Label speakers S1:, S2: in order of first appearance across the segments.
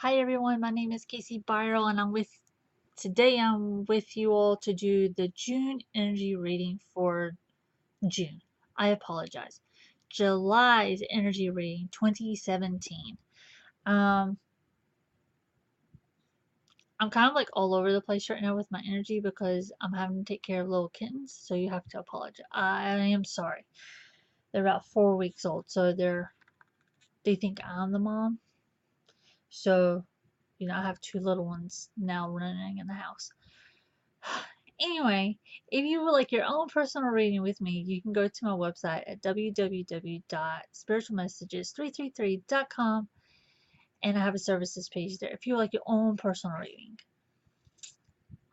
S1: Hi everyone, my name is Casey Byro and I'm with you all to do the June energy reading for June. I apologize. July's energy reading 2017. Um I'm kind of like all over the place right now with my energy because I'm having to take care of little kittens, so you have to apologize. I am sorry. They're about 4 weeks old, so they think I'm the mom. So, I have two little ones now running in the house. Anyway, if you would like your own personal reading with me, you can go to my website at www.spiritualmessages333.com and I have a services page there if you would like your own personal reading.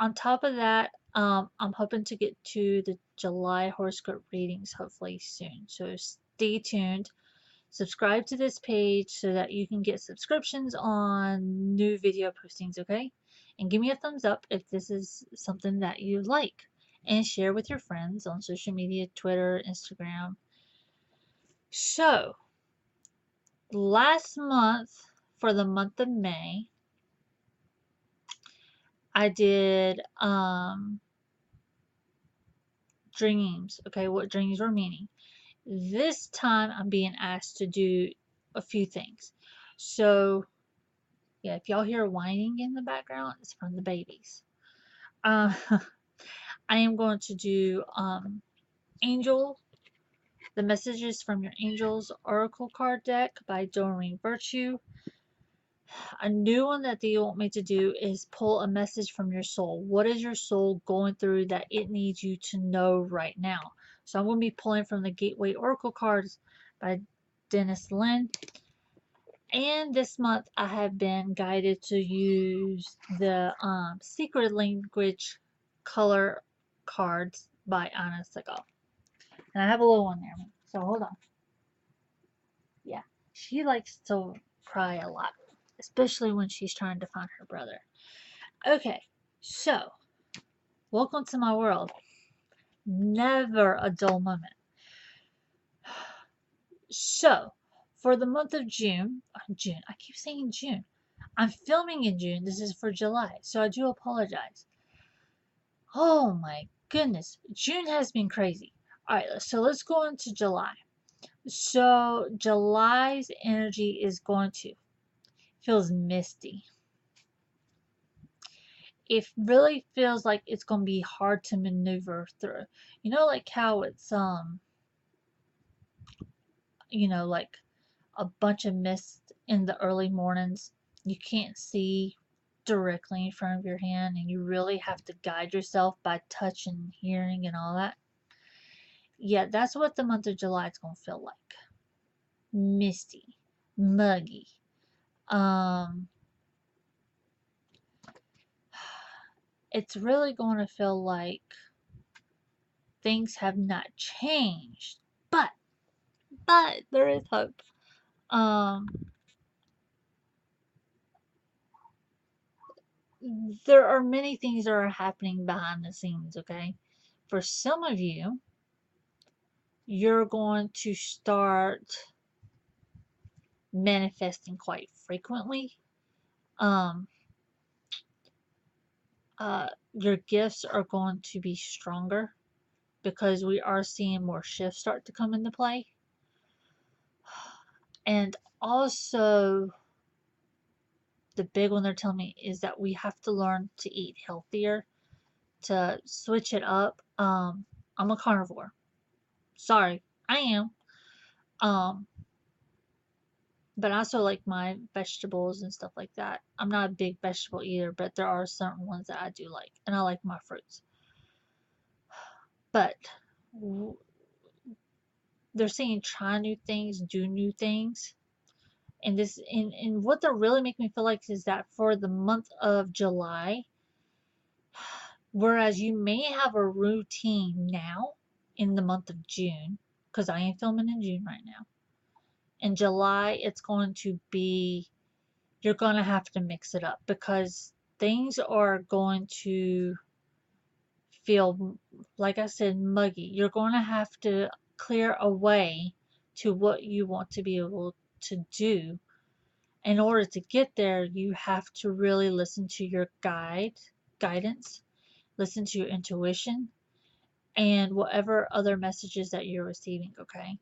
S1: On top of that, I'm hoping to get to the July horoscope readings hopefully soon. So stay tuned. Subscribe to this page so that you can get subscriptions on new video postings, okay? And give me a thumbs up if this is something that you like. And share with your friends on social media, Twitter, Instagram. So, last month, for the month of May, I did dreams, okay? What dreams were meaning. This time, I'm being asked to do a few things. So, yeah, if y'all hear whining in the background, it's from the babies. Uh, I am going to do Angel, the Messages from Your Angels Oracle card deck by Doreen Virtue. A new one that they want me to do is pull a message from your soul. What is your soul going through that it needs you to know right now? So I'm going to be pulling from the Gateway Oracle cards by Dennis Lin. And this month I have been guided to use the Secret Language color cards by Anna Segal. And I have a little one there, so hold on. Yeah, she likes to cry a lot, especially when she's trying to find her brother. Okay, so welcome to my world. Never a dull moment. So, for the month of June, I keep saying June. I'm filming in June. This is for July, so I do apologize. Oh my goodness, June has been crazy. All right, so let's go into July. So July's energy is going to feels misty. It really feels like it's going to be hard to maneuver through. Like how it's like a bunch of mist in the early mornings. You can't see directly in front of your hand and you really have to guide yourself by touch and hearing and all that. Yeah, that's what the month of July is going to feel like. Misty, muggy. Um, it's really going to feel like things have not changed, but there is hope. Um, there are many things that are happening behind the scenes. Okay, for some of you, you're going to start manifesting quite frequently. Um, your gifts are going to be stronger because we are seeing more shifts start to come into play. And also, the big one they're telling me is that we have to learn to eat healthier, to switch it up. I'm a carnivore. Sorry, I am. Um, but I also like my vegetables and stuff like that. I'm not a big vegetable eater, but there are certain ones that I do like, and I like my fruits. But they're saying try new things, do new things. And what they're really making me feel like is that for the month of July, whereas you may have a routine now in the month of June, because I am filming in June right now. In July, it's going to be, you're going to have to mix it up because things are going to feel, like I said, muggy. You're going to have to clear a way to what you want to be able to do In order to get there, you have to really listen to your guidance, listen to your intuition, and whatever other messages that you're receiving, okay?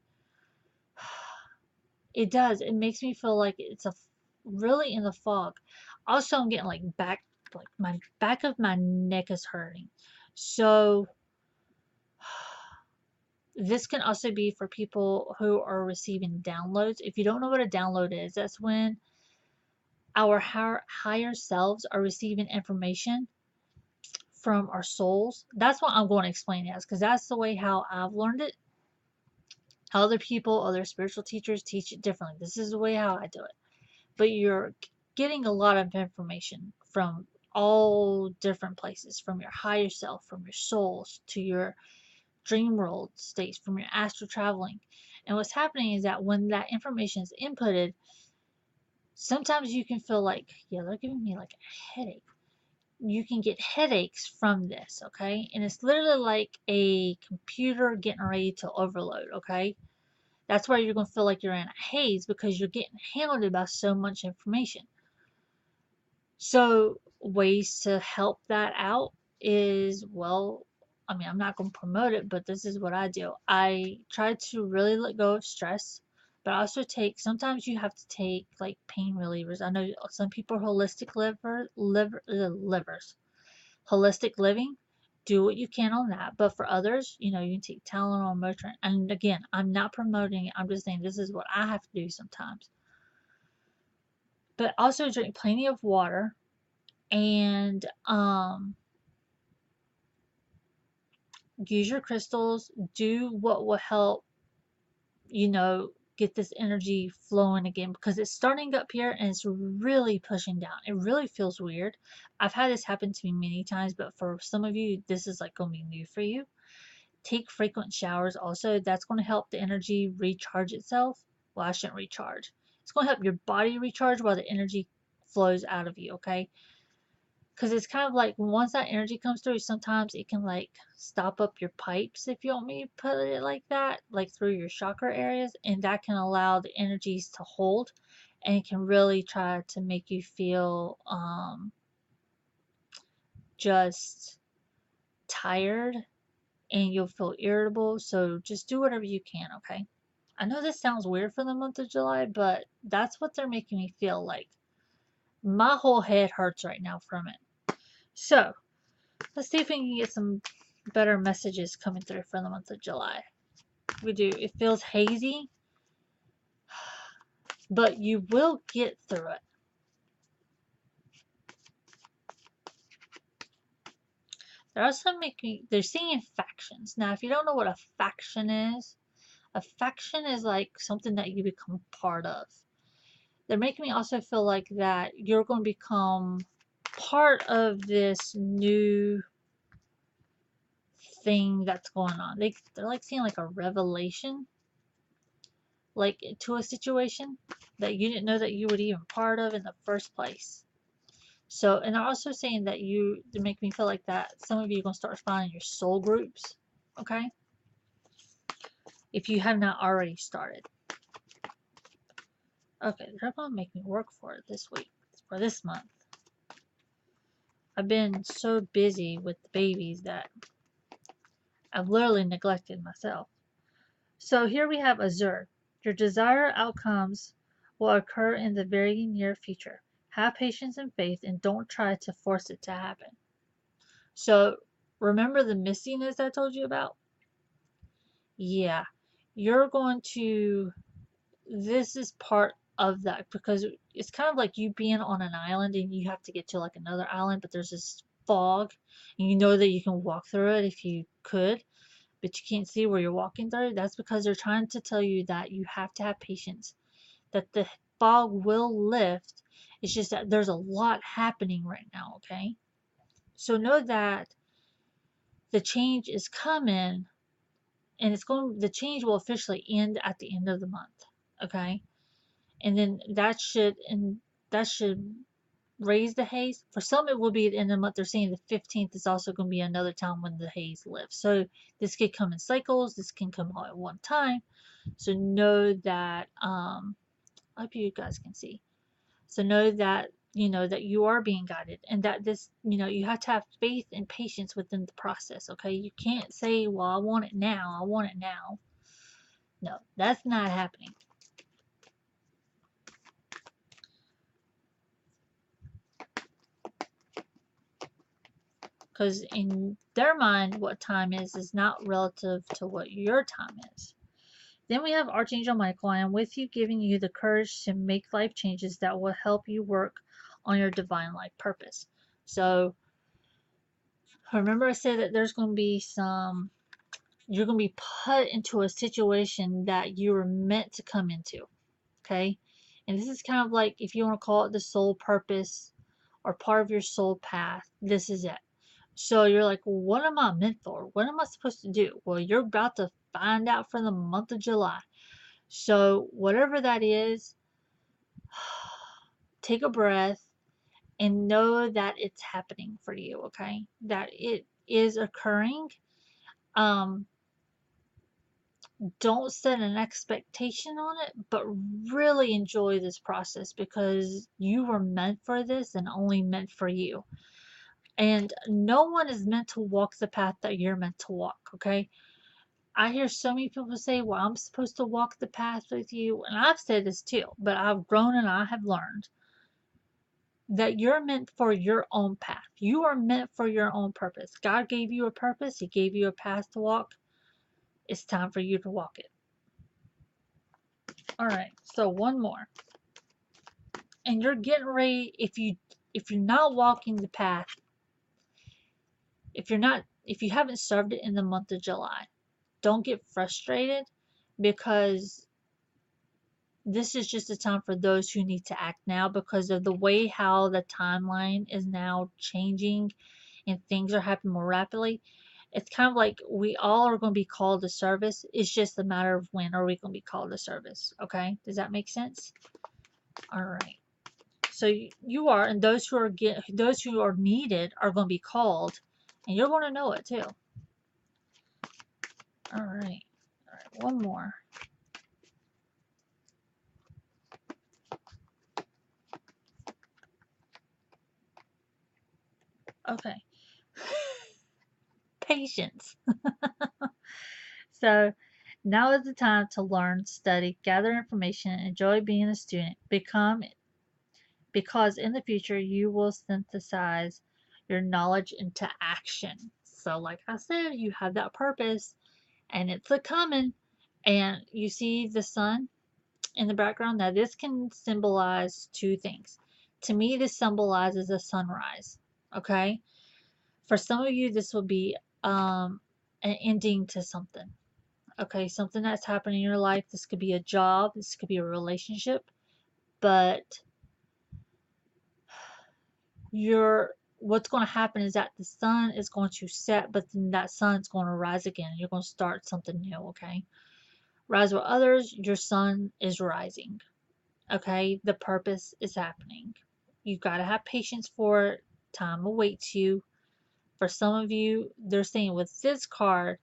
S1: It does. It makes me feel like it's really in the fog. Also, I'm getting like my back of my neck is hurting. So this can also be for people who are receiving downloads. If you don't know what a download is, that's when our higher selves are receiving information from our souls. That's what I'm going to explain it as, because that's the way how I've learned it. Other people, other spiritual teachers teach it differently. This is the way how I do it. But you're getting a lot of information from all different places, from your higher self, from your souls, to your dream world states, from your astral traveling. And what's happening is that when that information is inputted, sometimes you can feel like, yeah, they're giving me like a headache. You can get headaches from this, okay? And it's literally like a computer getting ready to overload, okay? That's why you're going to feel like you're in a haze, because you're getting hounded by so much information. So, ways to help that out is, well, I mean, I'm not going to promote it, but this is what I do. I try to really let go of stress, but I also sometimes you have to take like pain relievers. I know some people are livers, holistic living. Do what you can on that. But for others, you can take Tylenol, Motrin. And again, I'm not promoting it. I'm just saying this is what I have to do sometimes. But also drink plenty of water, and use your crystals. Do what will help, you know, get this energy flowing again, because it's starting up here and it's really pushing down. It really feels weird. I've had this happen to me many times, but for some of you, this is like going to be new for you. Take frequent showers also. That's going to help the energy recharge itself. Well, I shouldn't recharge. It's going to help your body recharge while the energy flows out of you, okay? Because it's kind of like once that energy comes through, sometimes it can like stop up your pipes, if you want me to put it like that, like through your chakra areas, and that can allow the energies to hold, and it can really try to make you feel just tired, and you'll feel irritable. So just do whatever you can, okay? I know this sounds weird for the month of July, but that's what they're making me feel like. My whole head hurts right now from it. So let's see if we can get some better messages coming through for the month of July. We do. It feels hazy, but you will get through it. They're also they're seeing factions. Now, if you don't know what a faction is like something that you become part of. They're making me also feel like that you're going to become part of this new thing that's going on. They're like seeing like a revelation, like to a situation that you didn't know that you were even part of in the first place. So, and they're also saying that they make me feel like that some of you are going to start finding your soul groups, okay? If you have not already started. Okay, they're going to make me work for it this week, for this month. I've been so busy with the babies that I've literally neglected myself. So here we have Azure. Your desired outcomes will occur in the very near future. Have patience and faith, and don't try to force it to happen. So remember the mistiness I told you about? Yeah, you're going to, this is part of that, because it's kind of like you being on an island and you have to get to like another island, but there's this fog and you know that you can walk through it if you could, but you can't see where you're walking through. That's because they're trying to tell you that you have to have patience, that the fog will lift. It's just that there's a lot happening right now, okay? So know that the change is coming, and the change will officially end at the end of the month, okay? And then that should raise the haze. For some, it will be at the end of the month. They're saying the 15th is also going to be another time when the haze lifts. So this could come in cycles. This can come all at one time. So know that, I hope you guys can see. So know that, that you are being guided, and that this, you have to have faith and patience within the process, okay? You can't say, well, I want it now. I want it now. No, that's not happening. Because in their mind, what time is not relative to what your time is. Then we have Archangel Michael. I am with you, giving you the courage to make life changes that will help you work on your divine life purpose. So remember I said that there's going to be you're going to be put into a situation that you were meant to come into. Okay? And this is kind of like, if you want to call it the soul purpose or part of your soul path, this is it. So you're like, well, what am I meant for? What am I supposed to do? Well, you're about to find out for the month of July. So whatever that is, take a breath and know that it's happening for you, okay? That it is occurring. Um, don't set an expectation on it, but really enjoy this process, because you were meant for this and only meant for you. And no one is meant to walk the path that you're meant to walk, okay? I hear so many people say, well, I'm supposed to walk the path with you. And I've said this too, but I've grown and I have learned that you're meant for your own path. You are meant for your own purpose. God gave you a purpose. He gave you a path to walk. It's time for you to walk it. All right. So one more. And you're getting ready, if you're not walking the path, if you haven't served it in the month of July, don't get frustrated, because this is just a time for those who need to act now, because of the way how the timeline is now changing and things are happening more rapidly. It's kind of like we all are going to be called to service. It's just a matter of when are we going to be called to service. Okay? Does that make sense? All right. So you are, and those who are needed are going to be called, and you're going to know it too. All right. All right. One more. Okay. Patience. So now is the time to learn, study, gather information, and enjoy being a student. Because in the future you will synthesize your knowledge into action. So like I said, you have that purpose and it's a coming, and you see the sun in the background. Now this can symbolize two things. To me, this symbolizes a sunrise. Okay? For some of you, this will be an ending to something. Okay, something that's happened in your life. This could be a job, this could be a relationship, but what's going to happen is that the sun is going to set, but then that sun is going to rise again. You're going to start something new, okay? Rise with others, your sun is rising. Okay, the purpose is happening. You've got to have patience for it. Time awaits you. For some of you, they're saying with this card,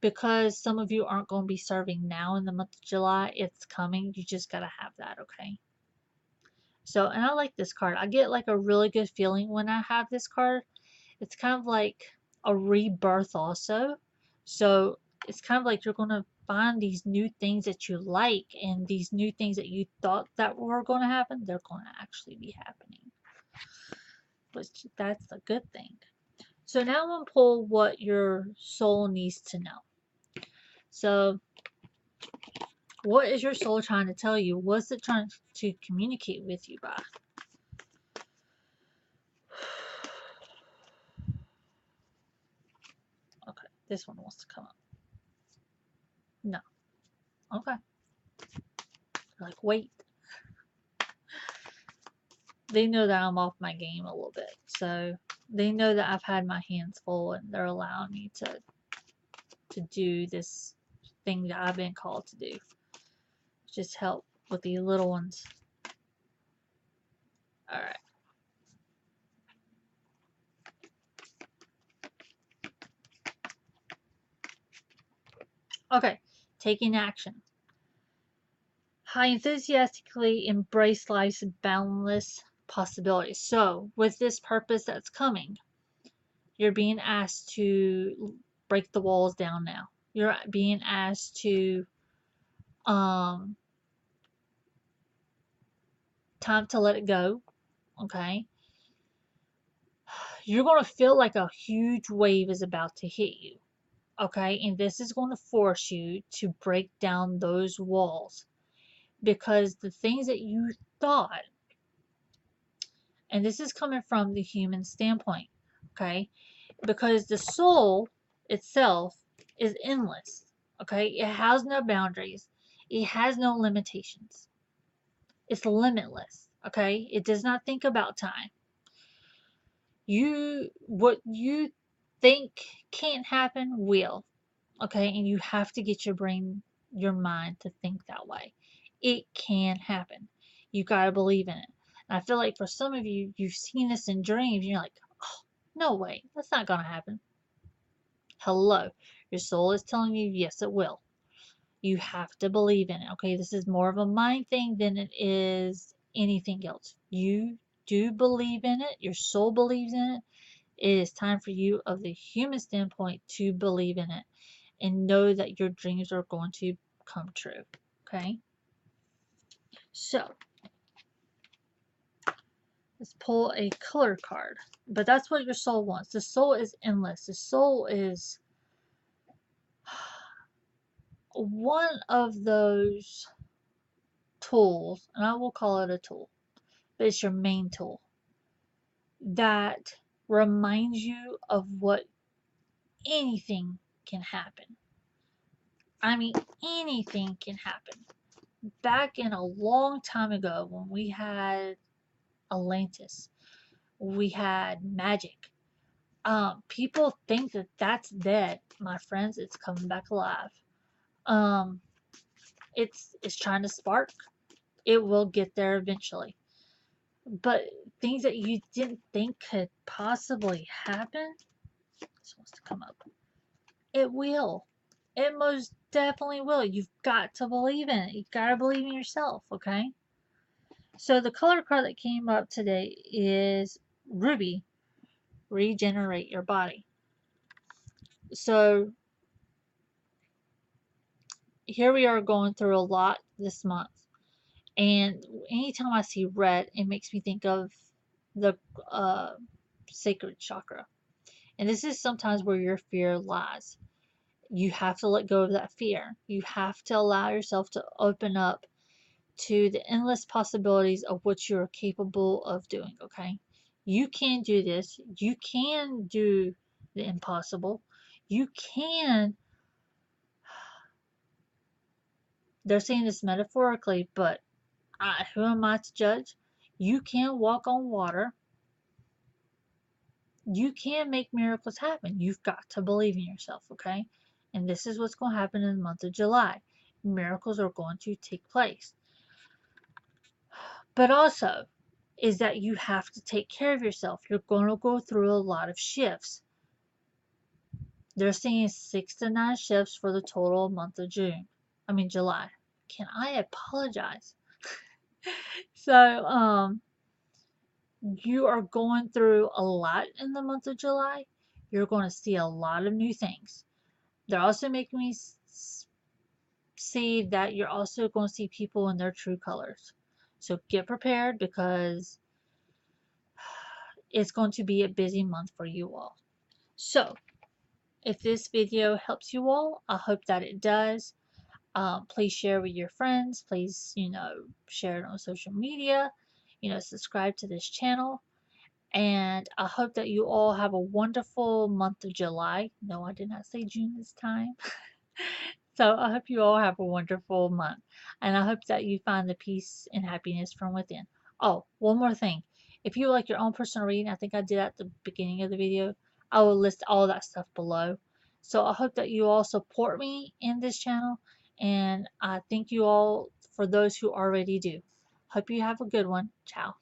S1: because some of you aren't going to be serving now in the month of July, it's coming. You just got to have that, okay? So, and I like this card. I get like a really good feeling when I have this card. It's kind of like a rebirth also. So, it's kind of like you're going to find these new things that you like, and these new things that you thought that were going to happen, they're going to actually be happening. Which, that's a good thing. So now I'm going to pull what your soul needs to know. So, what is your soul trying to tell you? What's it trying to communicate with you by? Okay, this one wants to come up. No. Okay. Like, wait. They know that I'm off my game a little bit. So, they know that I've had my hands full, and they're allowing me to do this thing that I've been called to do. Just help with the little ones. Alright. Okay. Taking action. I enthusiastically embrace life's boundless possibilities. So, with this purpose that's coming, you're being asked to break the walls down now. You're being asked to, um, time to let it go, okay? You're going to feel like a huge wave is about to hit you, okay? And this is going to force you to break down those walls because the things that you thought, and this is coming from the human standpoint, okay? Because the soul itself is endless, okay? It has no boundaries, it has no limitations, it's limitless, okay? It does not think about time. What you think can't happen will, okay? And you have to get your mind to think that way. It can happen. You got to believe in it. And I feel like for some of you, you've seen this in dreams, and you're like, oh, no way, that's not going to happen. Hello. Your soul is telling you, yes, it will. You have to believe in it, okay? This is more of a mind thing than it is anything else. You do believe in it. Your soul believes in it. It is time for you, of the human standpoint, to believe in it and know that your dreams are going to come true, okay? So, let's pull a color card. But that's what your soul wants. The soul is endless. The soul is one of those tools, and I will call it a tool, but it's your main tool that reminds you of what anything can happen. I mean, anything can happen. Back in a long time ago, when we had Atlantis, we had magic. People think that that's dead, my friends. It's coming back alive. Um, it's trying to spark. It will get there eventually. But things that you didn't think could possibly happen, this wants to come up. It will. It most definitely will. You've got to believe in it. You've got to believe in yourself, okay? So the color card that came up today is Ruby, regenerate your body. So here we are going through a lot this month. And anytime I see red, it makes me think of the sacred chakra. And this is sometimes where your fear lies. You have to let go of that fear. You have to allow yourself to open up to the endless possibilities of what you're capable of doing, okay? You can do this. You can do the impossible. You can, they're saying this metaphorically, but who am I to judge? You can walk on water. You can make miracles happen. You've got to believe in yourself, okay? And this is what's going to happen in the month of July. Miracles are going to take place. But also, is that you have to take care of yourself. You're going to go through a lot of shifts. They're saying 6 to 9 shifts for the total month of July. Can I apologize? So, you are going through a lot in the month of July. You're going to see a lot of new things. They're also making me see that you're also going to see people in their true colors. So get prepared because it's going to be a busy month for you all. So, if this video helps you all, I hope that it does. Please share with your friends. Please, share it on social media. Subscribe to this channel. And I hope that you all have a wonderful month of July. No, I did not say June this time. So I hope you all have a wonderful month. And I hope that you find the peace and happiness from within. Oh, one more thing. If you would like your own personal reading, I think I did at the beginning of the video, I will list all that stuff below. So I hope that you all support me in this channel. And I thank you all for those who already do. Hope you have a good one. Ciao.